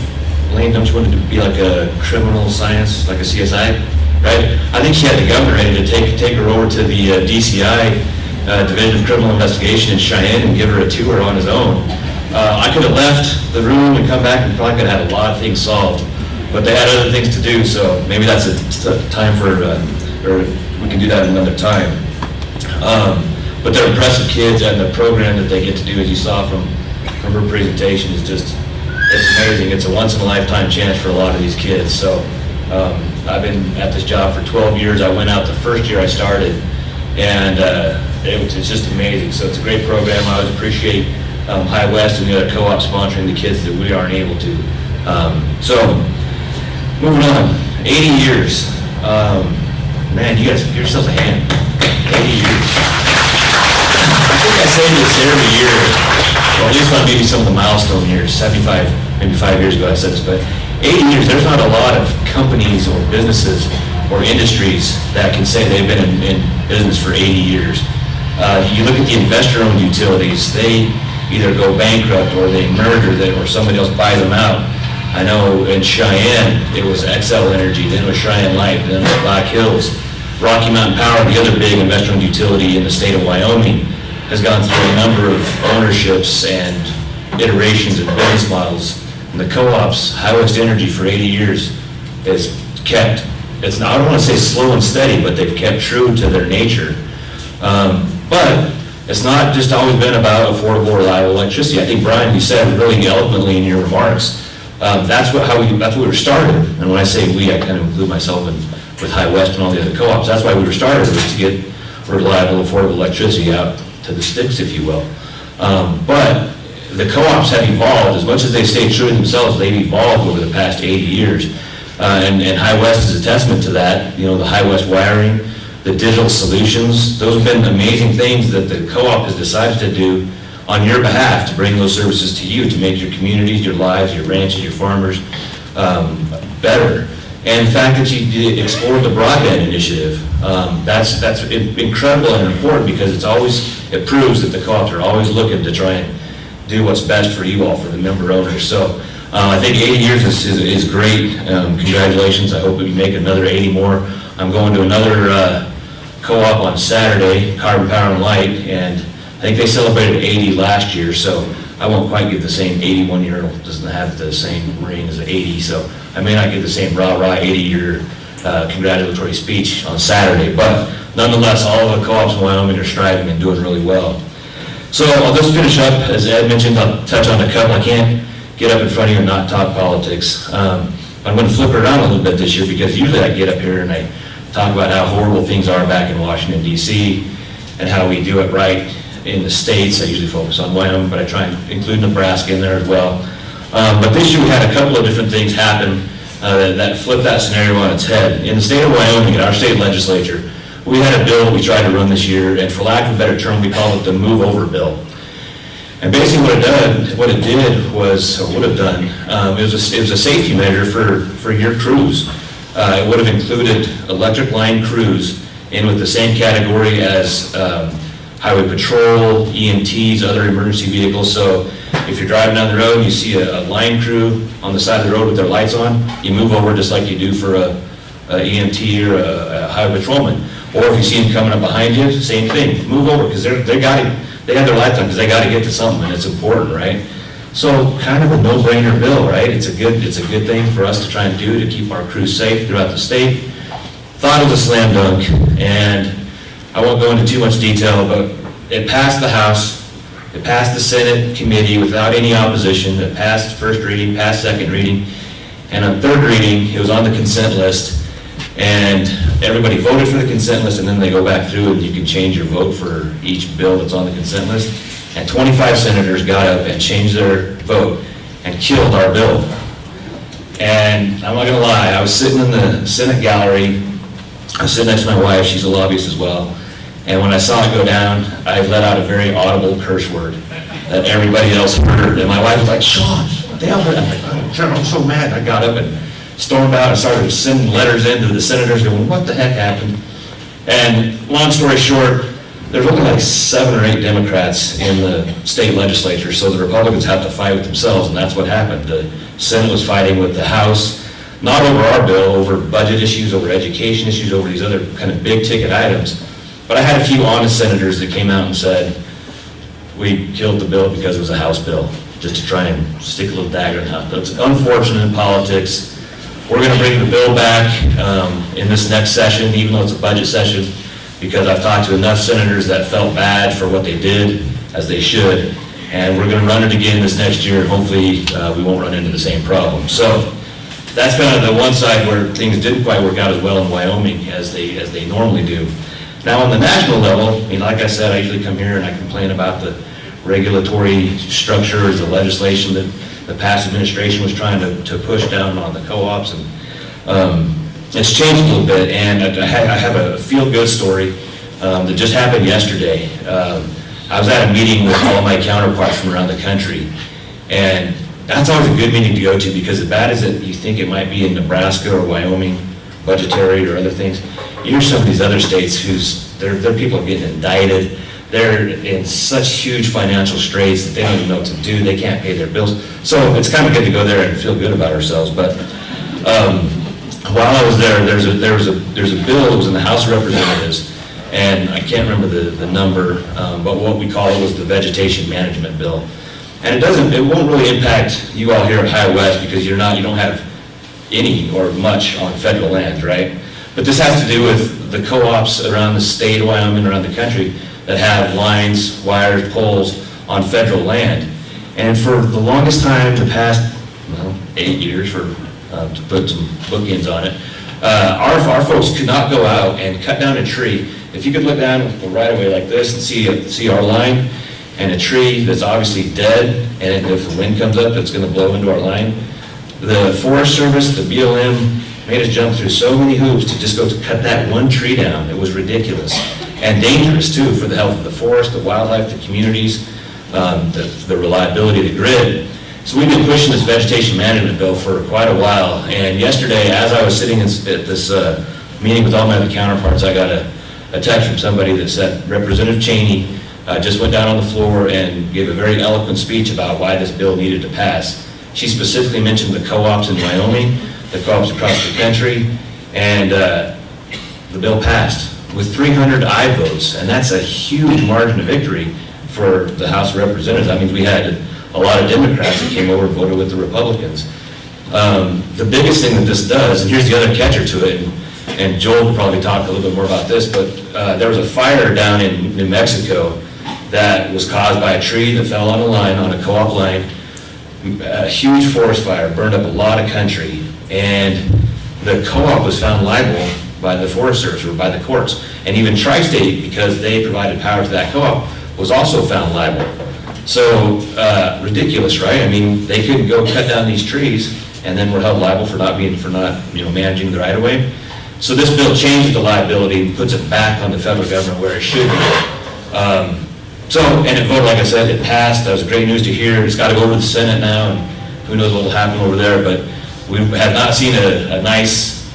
Lane, don't you want to be like a criminal science, like a CSI, right? I think she had the governor ready to take her over to the DCI, Division of Criminal Investigation in Cheyenne, and give her a tour on his own. I could have left the room and come back and probably could have had a lot of things solved, but they had other things to do, so maybe that's a time for, or we can do that another time. But they're impressive kids, and the program that they get to do, as you saw from her presentation, is just, it's amazing. It's a once-in-a-lifetime chance for a lot of these kids. So I've been at this job for 12 years. I went out the first year I started, and it's just amazing. So it's a great program. I always appreciate High West and the other co-ops sponsoring the kids that we aren't able to. So moving on, 80 years. Man, you guys give yourselves a hand. 80 years. I think I say this every year, or at least on maybe some of the milestone years, 75, maybe 5 years ago I said this, but 80 years, there's not a lot of companies or businesses or industries that can say they've been in business for 80 years. You look at the investor-owned utilities, they either go bankrupt or they merge or somebody else buys them out. I know in Cheyenne, it was XL Energy, then it was Cheyenne Light, then it was Black Hills. Rocky Mountain Power, the other big investor-owned utility in the state of Wyoming, has gone through a number of ownerships and iterations of business models. And the co-ops, High West Energy for 80 years has kept, it's not, I don't want to say slow and steady, but they've kept true to their nature. But it's not just always been about affordable, reliable electricity. I think, Brian, you said really eloquently in your remarks, that's what we were started. And when I say we, I kind of include myself with High West and all the other co-ops. That's why we were started, was to get reliable, affordable electricity out to the sticks, if you will. But the co-ops have evolved. As much as they stay true to themselves, they've evolved over the past 80 years. And High West is a testament to that. You know, the High West wiring, the digital solutions, those have been amazing things that the co-op has decided to do on your behalf to bring those services to you, to make your communities, your lives, your ranches, your farmers better. And the fact that you explored the broadband initiative, that's incredible and important, because it proves that the co-ops are always looking to try and do what's best for you all, for the member owners. So I think 80 years is great. Congratulations. I hope we make another 80 more. I'm going to another co-op on Saturday, Carbon Power and Light, and I think they celebrated 80 last year, so I won't quite get the same 81-year-old, doesn't have the same ring as an 80, so I may not get the same rah-rah 80-year congratulatory speech on Saturday, but nonetheless, all of the co-ops in Wyoming are striving and doing really well. So I'll just finish up, as Ed mentioned, I'll touch on a couple. I can't get up in front of you and not talk politics. I'm going to flip it around a little bit this year, because usually I get up here and I talk about how horrible things are back in Washington, D.C., and how we do it right in the states. I usually focus on Wyoming, but I try and include Nebraska in there as well. But this year we had a couple of different things happen that flipped that scenario on its head. In the state of Wyoming, in our state legislature, we had a bill we tried to run this year, and for lack of a better term, we called it the Move Over Bill. And basically what it did was, or would have done, it was a safety measure for your crews. It would have included electric line crews in with the same category as highway patrol, EMTs, other emergency vehicles. So if you're driving down the road and you see a line crew on the side of the road with their lights on, you move over just like you do for a EMT or a highway patrolman. Or if you see them coming up behind you, same thing, move over, because they have their lights on because they got to get to something, and it's important, right? So kind of a no-brainer bill, right? It's a good thing for us to try and do to keep our crews safe throughout the state. Thought it was a slam dunk, and I won't go into too much detail, but it passed the House, it passed the Senate committee without any opposition, it passed first reading, passed second reading, and on third reading, it was on the consent list, and everybody voted for the consent list, and then they go back through and you can change your vote for each bill that's on the consent list. And 25 senators got up and changed their vote and killed our bill. And I'm not gonna lie, I was sitting in the Senate gallery, I was sitting next to my wife, she's a lobbyist as well, and when I saw it go down, I let out a very audible curse word that everybody else heard, and my wife was like, "Sean, what the hell?" I'm like, "Oh, Sean, I'm so mad." I got up and stormed out and started sending letters in to the senators going, "What the heck happened?" And long story short, there's only like 7 or 8 Democrats in the state legislature, so the Republicans have to fight with themselves, and that's what happened. The Senate was fighting with the House, not over our bill, over budget issues, over education issues, over these other kind of big ticket items. But I had a few honest senators that came out and said, "We killed the bill because it was a House bill," just to try and stick a little dagger in the House. It's unfortunate in politics. We're going to bring the bill back in this next session, even though it's a budget session, because I've talked to enough senators that felt bad for what they did, as they should, and we're going to run it again this next year, and hopefully we won't run into the same problem. So that's kind of the one side where things didn't quite work out as well in Wyoming as they normally do. Now on the national level, I mean, like I said, I usually come here and I complain about the regulatory structures, the legislation that the past administration was trying to push down on the co-ops, and it's changed a little bit, and I have a feel-good story that just happened yesterday. I was at a meeting with all my counterparts from around the country, and that's always a good meeting to go to, because as bad as you think it might be in Nebraska or Wyoming, budgetary or other things, here's some of these other states their people are getting indicted. They're in such huge financial straits that they don't even know what to do. They can't pay their bills. So it's kind of good to go there and feel good about ourselves. But while I was there, there's a bill that was in the House of Representatives, and I can't remember the number, but what we call it was the Vegetation Management Bill. And it won't really impact you all here at High West, because you don't have any or much on federal land, right? But this has to do with the co-ops around the state of Wyoming, around the country, that have lines, wires, poles on federal land. And for the longest time, the past 8 years, to put some bookends on it, our folks could not go out and cut down a tree. If you could look down right away like this and see our line and a tree that's obviously dead, and if the wind comes up, it's going to blow into our line. The Forest Service, the BLM, made us jump through so many hoops to just go to cut that one tree down. It was ridiculous and dangerous too for the health of the forest, the wildlife, the communities, the reliability of the grid. So we've been pushing this vegetation management bill for quite a while. And yesterday, as I was sitting at this meeting with all my other counterparts, I got a text from somebody that said Representative Cheney just went down on the floor and gave a very eloquent speech about why this bill needed to pass. She specifically mentioned the co-ops in Wyoming, the co-ops across the country, and the bill passed with 300 aye votes, and that's a huge margin of victory for the House of Representatives. That means we had a lot of Democrats that came over and voted with the Republicans. The biggest thing that this does, and here's the other catcher to it, and Joel will probably talk a little bit more about this, but there was a fire down in New Mexico that was caused by a tree that fell on a line, on a co-op line. A huge forest fire burned up a lot of country, and the co-op was found liable by the Forest Service or by the courts. And even Tri-State, because they provided power to that co-op, was also found liable. So ridiculous, right? I mean, they couldn't go cut down these trees and then were held liable for not managing the right of way. So this bill changes the liability and puts it back on the federal government where it should be. And it voted, like I said, it passed. That was great news to hear. It's got to go over to the Senate now, and who knows what will happen over there. But we have not seen a nice,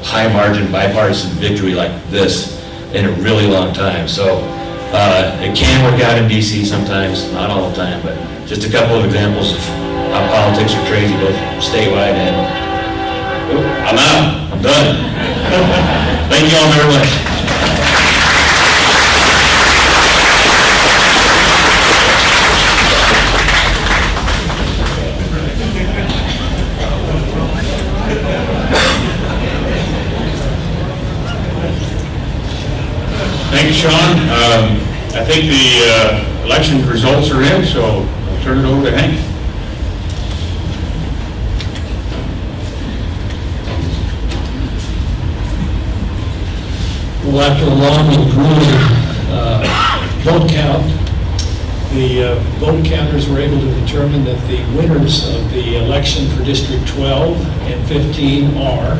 high-margin, bipartisan victory like this in a really long time. So it can work out in D.C. sometimes, not all the time, but just a couple of examples of how politics are crazy, both statewide and... I'm out. I'm done. Thank you all very much. Thank you, Sean. I think the election results are in, so I'll turn it over to Hank. Well, after a long and grueling vote count, the vote counters were able to determine that the winners of the election for District 12 and 15 are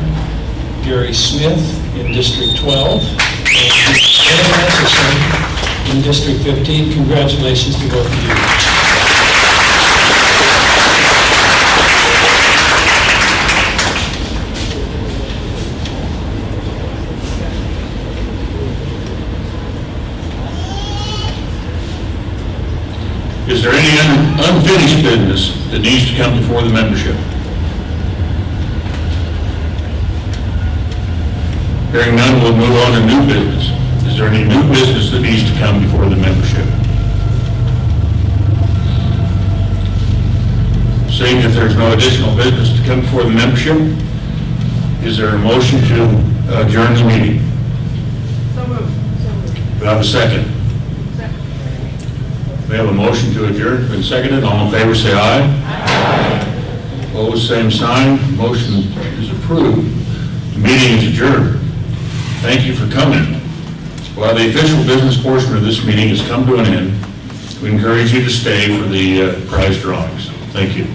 Gary Smith in District 12 and Ed Atchison in District 15. Congratulations to both of you. Is there any unfinished business that needs to come before the membership? Hearing none, we'll move on to new business. Is there any new business that needs to come before the membership? Seeing that there's no additional business to come before the membership, is there a motion to adjourn the meeting? So moved. Do I have a second? We have a motion to adjourn, been seconded. All in favor, say aye. Aye. Opposed, same sign. Motion is approved. The meeting is adjourned. Thank you for coming. While the official business portion of this meeting has come to an end, we encourage you to stay for the prize drawings. Thank you.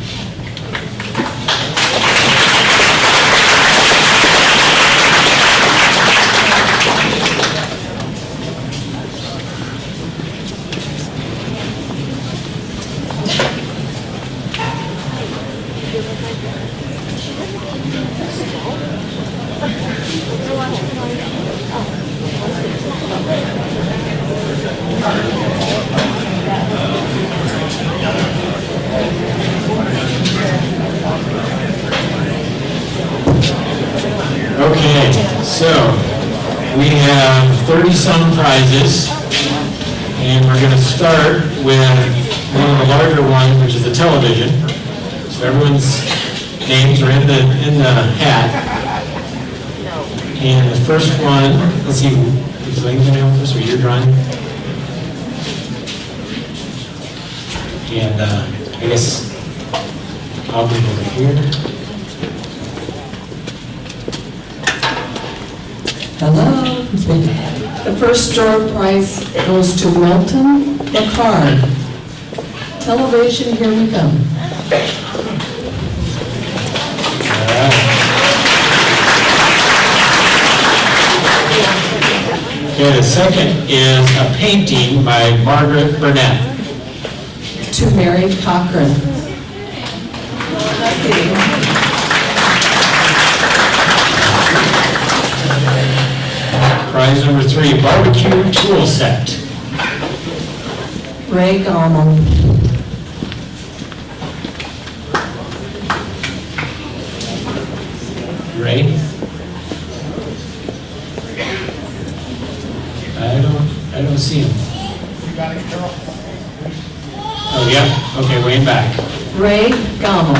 Okay, so we have 30-some prizes, and we're going to start with one of the larger ones, which is the television. So everyone's names are in the hat. And the first one, let's see, is Elaine going to help us, or you're drawing? And I guess I'll move over here. Hello. The first door prize goes to Milton McCard. Television, here we go. Okay, the second is a painting by Margaret Burnett. To Mary Cochran. Prize number 3, barbecue tool set. Ray Gommel. Ray? I don't see him. Oh, yeah, okay, way in back. Ray Gommel.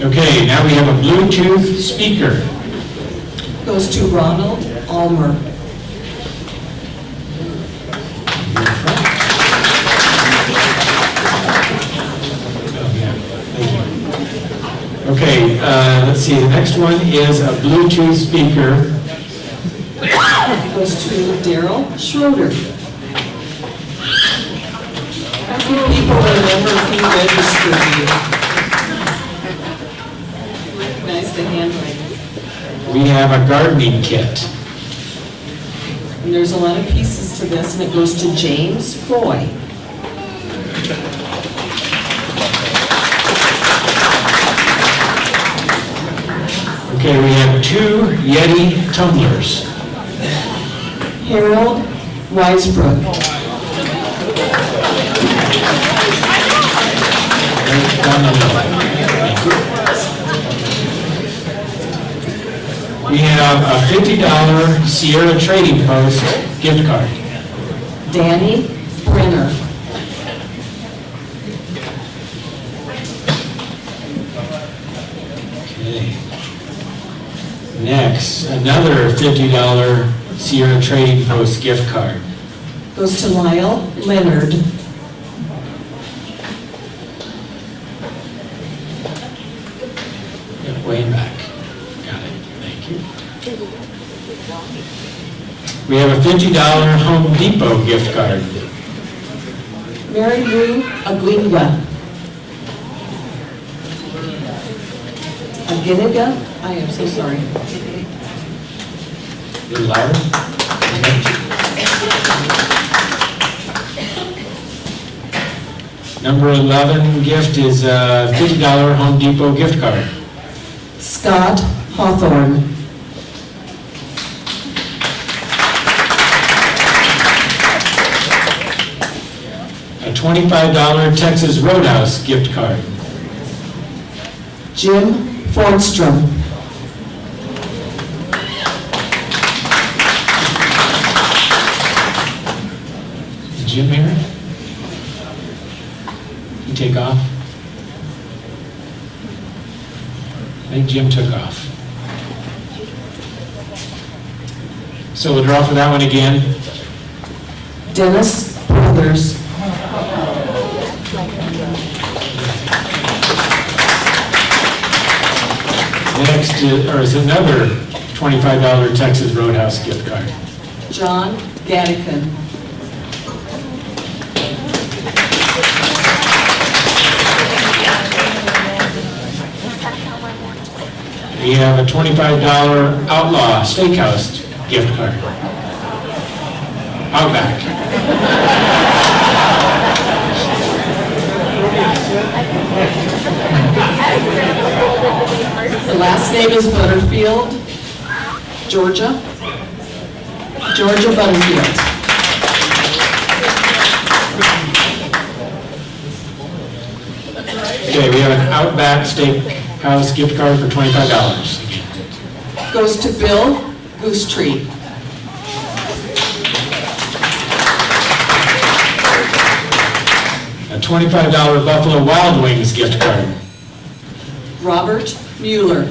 Okay, now we have a Bluetooth speaker. Goes to Ronald Almer. Oh, yeah, thank you. Okay, let's see, the next one is a Bluetooth speaker. Goes to Daryl Schroeder. How few people remember who registered you? Recognize the handwriting. We have a gardening kit. And there's a lot of pieces to this, and it goes to James Foy. Okay, we have 2 Yeti tumblers. Harold Weisbrook. Right down the middle. Thank you. We have a $50 Sierra Trading Post gift card. Danny Brenner. Okay. Next, another $50 Sierra Trading Post gift card. Goes to Lyle Leonard. Yep, way back. Got it. Thank you. We have a $50 Home Depot gift card. Mary Lou Aguinga. Aguinga? I am so sorry. A little louder. Okay. Number 11 gift is a $50 Home Depot gift card. Scott Hawthorne. A $25 Texas Roadhouse gift card. Jim Fornstrom. Is Jim here? You take off? I think Jim took off. So we'll draw for that one again. Dennis Brothers. Next is another $25 Texas Roadhouse gift card. John Gattican. We have a $25 Outlaw Steakhouse gift card. Outback. The last name is Butterfield, Georgia. Georgia Butterfield. Okay, we have an Outback Steakhouse gift card for $25. Goes to Bill Goosetree. A $25 Buffalo Wild Wings gift card. Robert Mueller.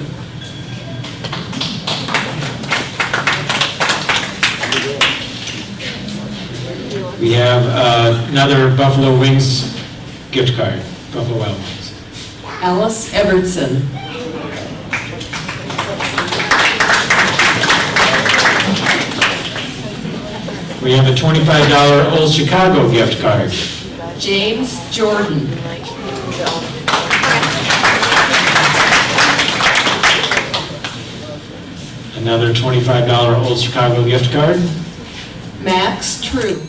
We have another Buffalo Wings gift card, Buffalo Wild Wings. Alice Evertson. We have a $25 Old Chicago gift card. James Jordan. Another $25 Old Chicago gift card. Max True.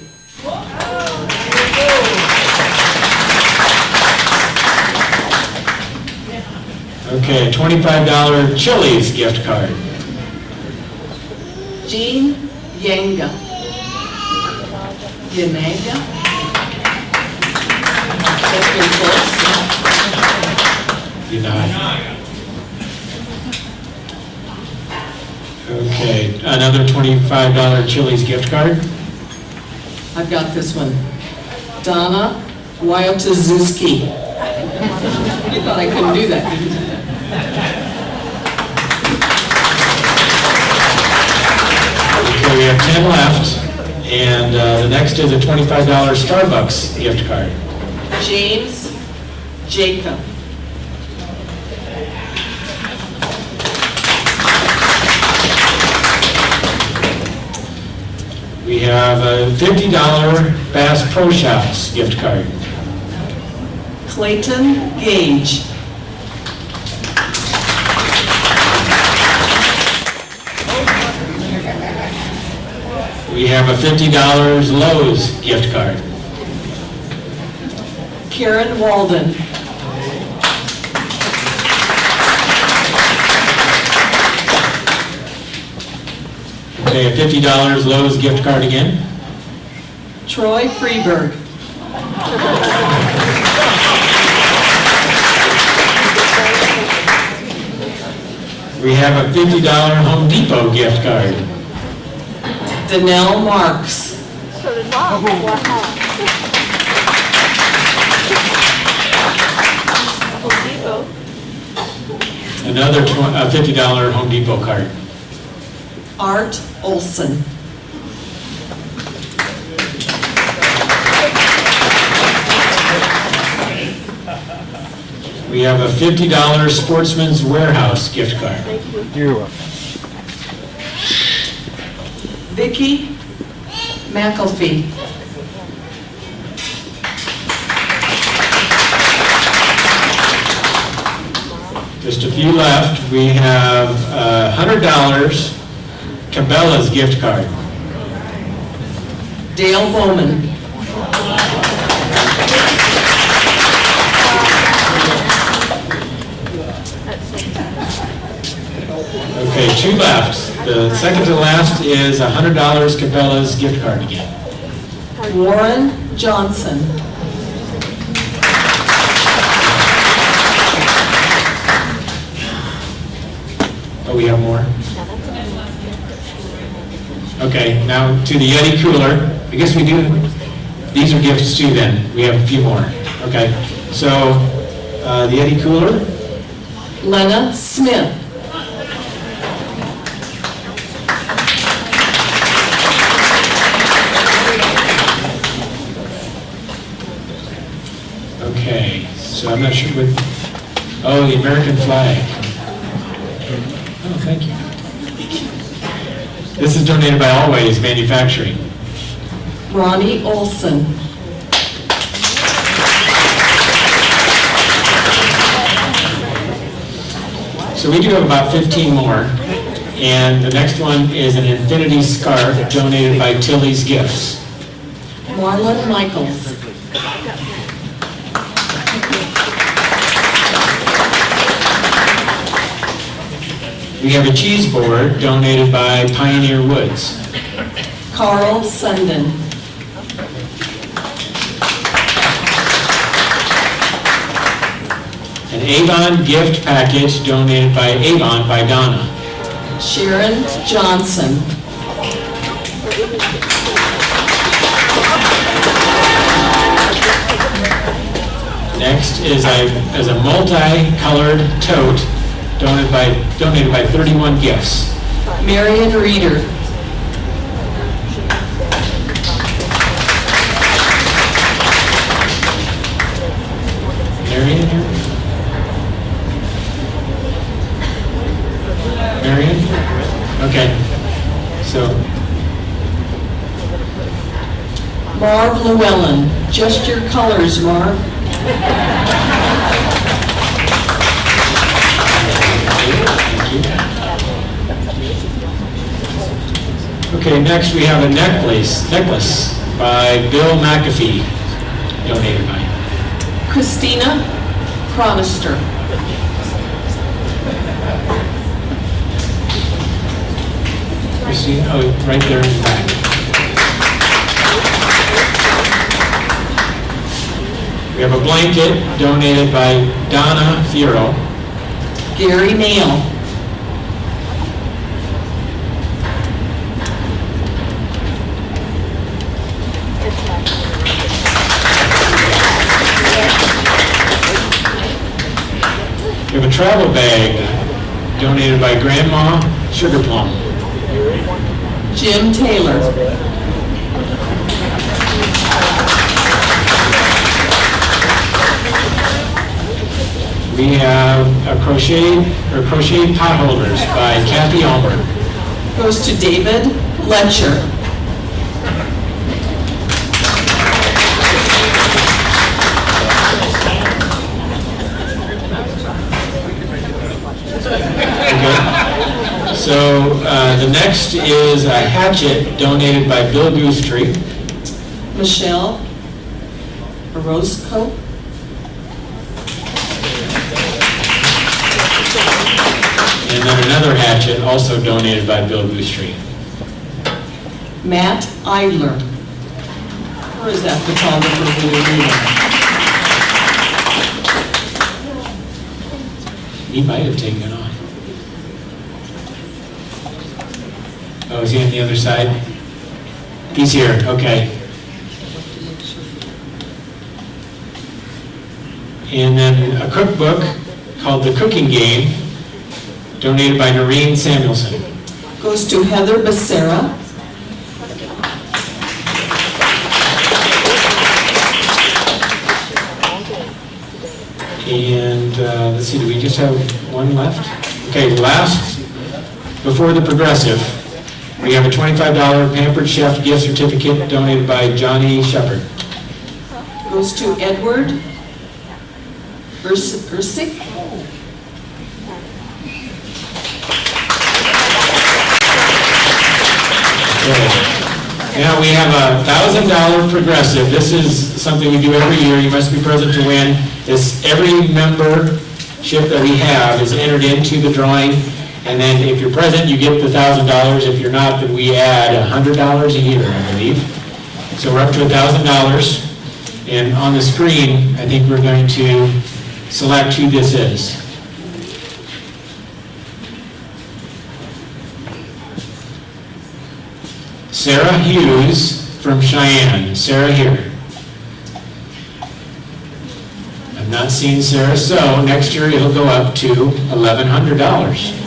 Okay, $25 Chili's gift card. Jean Yanga. Yananga? That's been close. You nod. Okay, another $25 Chili's gift card. I've got this one. Donna Wyotazuski. You thought I couldn't do that, didn't you? Okay, we have 10 left, and the next is a $25 Starbucks gift card. James Jacob. We have a $50 Bass Pro Shops gift card. Clayton Gage. We have a $50 Lowe's gift card. Karen Walden. Okay, a $50 Lowe's gift card again. Troy Freeberg. We have a $50 Home Depot gift card. Danelle Marks. Another $50 Home Depot card. Art Olson. We have a $50 Sportsman's Warehouse gift card. Vicki McElfee. Just a few left. We have $100 Cabela's gift card. Dale Bowman. Okay, two left. The second to last is $100 Cabela's gift card again. Warren Johnson. Oh, we have more? Okay, now to the Yeti cooler. I guess we do, these are gifts too then. We have a few more. Okay, so the Yeti cooler. Lena Smith. Okay, so I'm not sure what, oh, the American flag. Oh, thank you. This is donated by Always Manufacturing. Ronnie Olson. So we do have about 15 more. And the next one is an infinity scarf donated by Tilly's Gifts. Marlon Michaels. We have a cheese board donated by Pioneer Woods. Carl Sundin. An Avon gift package donated by Avon by Donna. Sharon Johnson. Next is a multi-colored tote donated by 31 Gifts. Marion Reeder. Marion here? Marion? Okay. So, Marv Llewellyn. Just your colors, Marv. thank you. Okay, next we have a necklace by Bill McAfee, donated by. Christina Cronister. Christine, oh, right there in the back. We have a blanket donated by Donna Fiero. Gary Neal. We have a travel bag donated by Grandma Sugar Plum. Jim Taylor. We have a crochet pot holders by Kathy Almer. Goes to David Letcher. Okay. So the next is a hatchet donated by Bill Goostree. Michelle Orozco. And then another hatchet also donated by Bill Goostree. Matt Eidler. Where is that photographer who we He might have taken it off. Oh, is he on the other side? He's here, okay. And then a cookbook called The Cooking Game, donated by Noreen Samuelson. Goes to Heather Becerra. And let's see, do we just have one left? Okay, last, before the Progressive, we have a $25 Pampered Chef gift certificate donated by Johnny Shepard. Goes to Edward Ursic. Now we have a $1,000 Progressive. This is something we do every year. You must be present to win. Every membership that we have is entered into the drawing. And then if you're present, you get the $1,000. If you're not, then we add $100 a year, I believe. So we're up to $1,000. And on the screen, I think we're going to select who this is. Sarah Hughes from Cheyenne. Sarah here. I've not seen Sarah, so next year it'll go up to $1,100.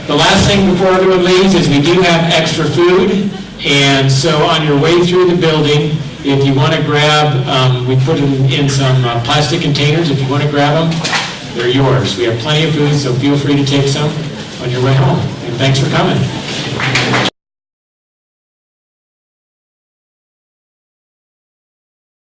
The last thing before everyone leaves is we do have extra food, and so on your way through the building, if you want to grab, we put them in some plastic containers. If you want to grab them, they're yours. We have plenty of food, so feel free to take some on your way home. And thanks for coming.